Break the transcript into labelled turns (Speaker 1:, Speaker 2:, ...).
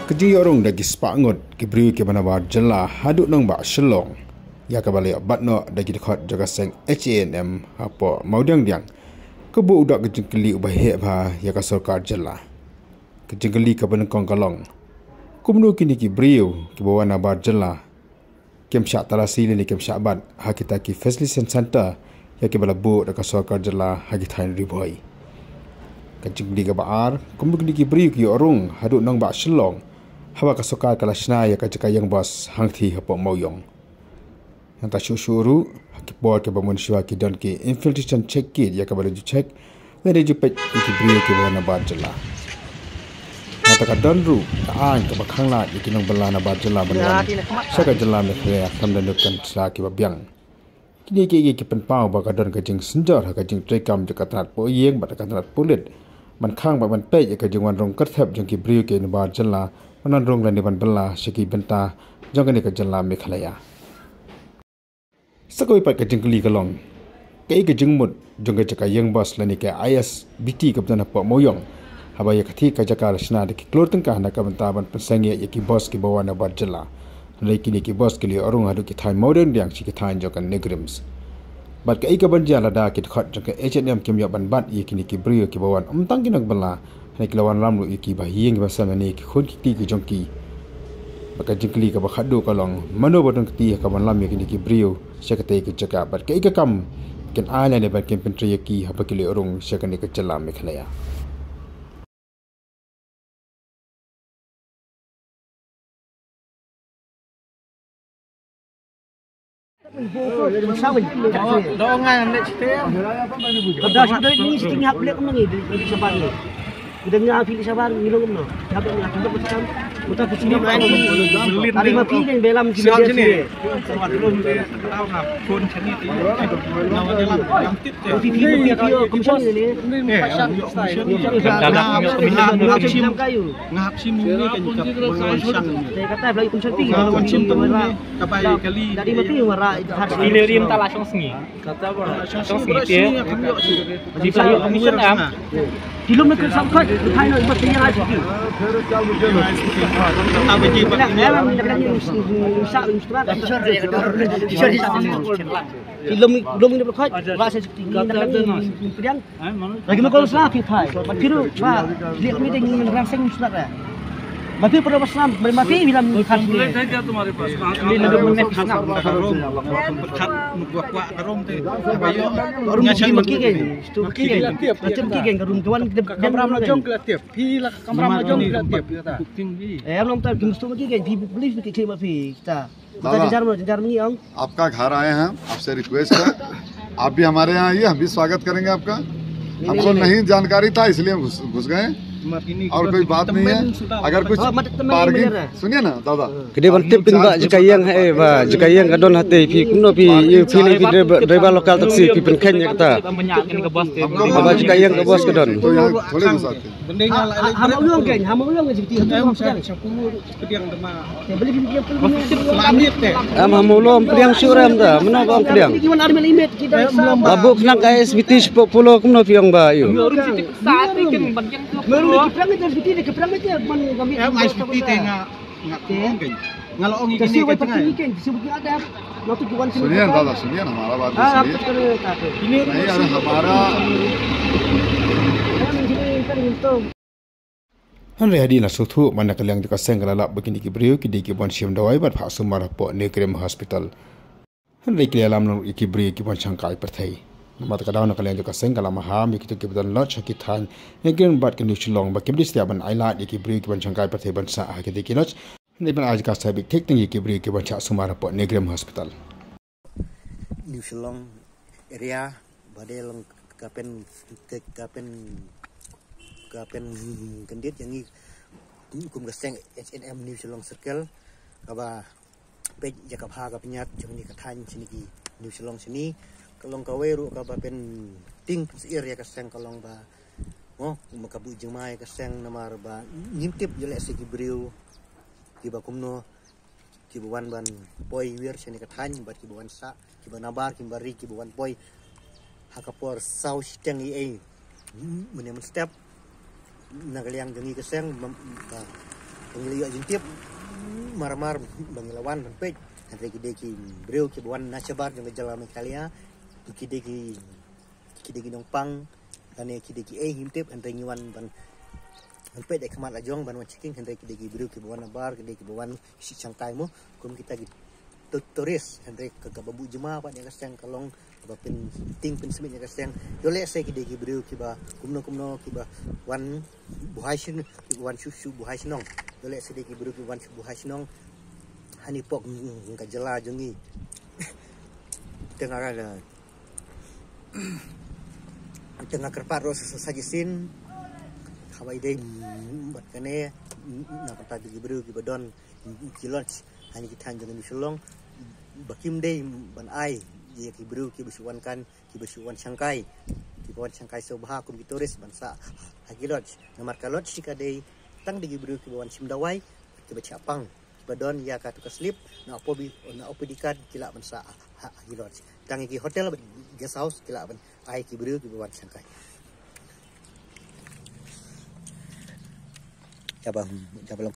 Speaker 1: Keji orang dagi sepangut kibri ke banabar jela haduk nang ba shelong ya kabale batno dagi dekat jaga seng HANM apa maudang diang kebu udak kejengkeli ubahe ba ya ka sarkar jela kejengkeli ka benengkong kalong kumnu kini kibri ke bawa nabar jela kem syak talasi ni kem syabat ha kita ki facilitation center ya ke bala bu dekat sarkar jela ha kita riboi kejengkeli ka baar kumnu kini kibri ki orang haduk nang ba shelong hawa kasukar kalashna ya kajaka yang bos hangthi hapo moyong yang ta syuru hakipor ke bamun shwa ki don ki infiltration check kit ya kabale ju check nere ju pet ki brio ke bana bajela nata ka don ru ta an ka bakhang la ki nang bala na bajela bala saka jela me khya samdan kan sa ki babyang kini ki pen pau ba ka don ka jing sinjor ha ka jing trekam ju ka trat po yeng ba ka trat pulit man khang ba man pe ya ka jing wan rong kat thap jing ki brio ke na bajela Manan rong lani ban bela segi benta jangan ni kejala Meghalaya. Sekoi pat kejengkeli kalong. Kei kejengmut jong kejaka yang bos lani ke IS BT kapten apa moyong. Habaya kati kejaka lasna de klor tengkah nak benta ban pensengi ya ki bos ki bawa na bar jela. Lai kini ki bos ki li orong hadu ki thai modern diang si ki thai jokan negrims. Bat kei ka banja lada ki khot jong ke H&M kim ya ban bat ye kini ki brio ki bawan umtang ki nak bela hai kelawan ramlu iki bahiyeng basana ni ki khon ki ki jongki baka jingkli ka bakhadu kalong mano bodong ki ka ban lam ki ki brio sekate ki jaka bat ke kam ken ala ne bat ken pentri ki ha bakili orong sekane ka chala Meghalaya
Speaker 2: Doongan nak cerita. Dah sudah ni setengah pelak mengi di sebar ni. Dengar pilih sabar ngilong no. Dapat nak kita macam kita kecil main. Tadi mati kan belam
Speaker 3: siap sini. Sama dulu tahu ngap pun sini ti. Nama dalam yang tip je.
Speaker 2: Ini komisen ni.
Speaker 3: Ngap sim kayu. Ngap sim ni kan kita mengansang.
Speaker 2: Saya kata beli komisen ti.
Speaker 3: Komisen tu ni kapai kali.
Speaker 2: Tadi mati wara
Speaker 4: ini rim tak langsung sengi. Kata apa? Langsung sengi dia. Di pelayu komisen am.
Speaker 2: Dilum nak sampai hai nak mesti yang ada.
Speaker 3: Apa je pak ni?
Speaker 2: Sak instrumen. Dilum ni berkhot rasa seperti ni nak kemudian. Lagi nak kalau salah kita hai. Matiru pak dia ni dengan rangseng instrumen. Mati pada pasal mati bila
Speaker 3: kan boleh saja तुम्हारे पास ini ada menit sangat karom berkat kuat karom tu bayo
Speaker 2: ngacang maki kan maki kan macam maki kan karum tuan
Speaker 3: kamera macam kreatif pila kamera macam kreatif
Speaker 2: हम लोग तो दोस्तों मकी kan beli maki mafi kita जंजार में आऊं
Speaker 5: आपका घर आए हैं आपसे रिक्वेस्ट है आप भी हमारे यहाँ आइए हम भी स्वागत करेंगे आपका हमको नहीं जानकारी था इसलिए हम घुस गए और कोई बात नहीं है अगर कुछ पार्किंग सुनिए ना दादा
Speaker 6: kede bantip pin ba jikayang kadon hate pi kuno pi driver lokal taksi pi pen kenya kata ba jikayang ke bos kadon
Speaker 5: तो यहाँ थोड़े घुस आते
Speaker 2: हम उlang seperti itu
Speaker 3: pediang dema
Speaker 2: beli
Speaker 3: lamit teh
Speaker 6: am hamulom priang syuram da meno bang priang
Speaker 2: gimana ada limit kita
Speaker 6: babuk nak KSBT 10 kuno piang ba yo
Speaker 4: Saat ini kan banyak
Speaker 2: keperang itu seperti ini keperang itu man kami
Speaker 3: SPT teh ngak ngong kan ngaloong ini
Speaker 2: kasih
Speaker 3: kan
Speaker 2: waktu ini kan sebut ada waktu kawan
Speaker 5: सुनिए दादा सुनिए ना हमारा बात सुनिए
Speaker 3: ini
Speaker 5: नहीं अरे हमारा
Speaker 1: Henry hadi la suthu mana kaliang di kaseng kalala begini ki brio ki diki bon siam dawai bat phak sumar po Negrem hospital Henry ki alam no ki brio ki bon changkai perthai mat ka daw na kaliang di kaseng kala maha mi ki ki badal lot ki than Negrem bat ki chulong ba kim dis ban aila ki brio ki bon changkai perthai ban sa ha ki diki lot ni ban aj ka sabi thik ting ki brio ki bon chak sumar po Negrem hospital
Speaker 7: New Shillong area badel kapen kendit yang ni kum gaseng H&M New Shillong Circle kaba pe jakapha ka penyat jong ni kathan sini ki New Shillong sini kalong kaweru kaba pen ting area kaseng kalong ba oh makabu jemai kaseng namar ba ngintip jele segi brio ki ba kumno ki buwan ban poi wir sini kathan bat ki buwan sa ki banabar ki bari ki buwan poi hakapor south teng i menem step nagaliang dengi keseng pengliyo jintip mar banglawan pej entre kideki breu ke buan nachabar jong jala mekalia kideki nongpang dan kideki himtip entre nyiwan ban pej de kamat ajong ban chiking entre kideki breu ke buan bar kideki buan si changkai mo kum kita turis entre ke babu jema pa yang kaseng kalong ba pen ting pen semit yang kaseng yo le se kideki breu ke ba kumno ke ba wan buhai sin wan susu buhai sinong yo le se kideki breu ke wan buhai sinong hani pok ka jela jongi tengah ada tengah kerpat ros sajisin hawai dei bat kane na kata di bru ki badon kilon hani kita jangan disulong bakim dei ban ai ye ki bru ki bisuan kan ki bisuan sangkai ki buan sangkai sobha kum ki turis bansa hagilot namar kalot sika dei tang di bru ki buan simdawai ki bacapang badon ya ka tu slip na opo dikat kila bansa hagilot tang ki hotel guest house kila ban ai ki bru ki buan sangkai ya bang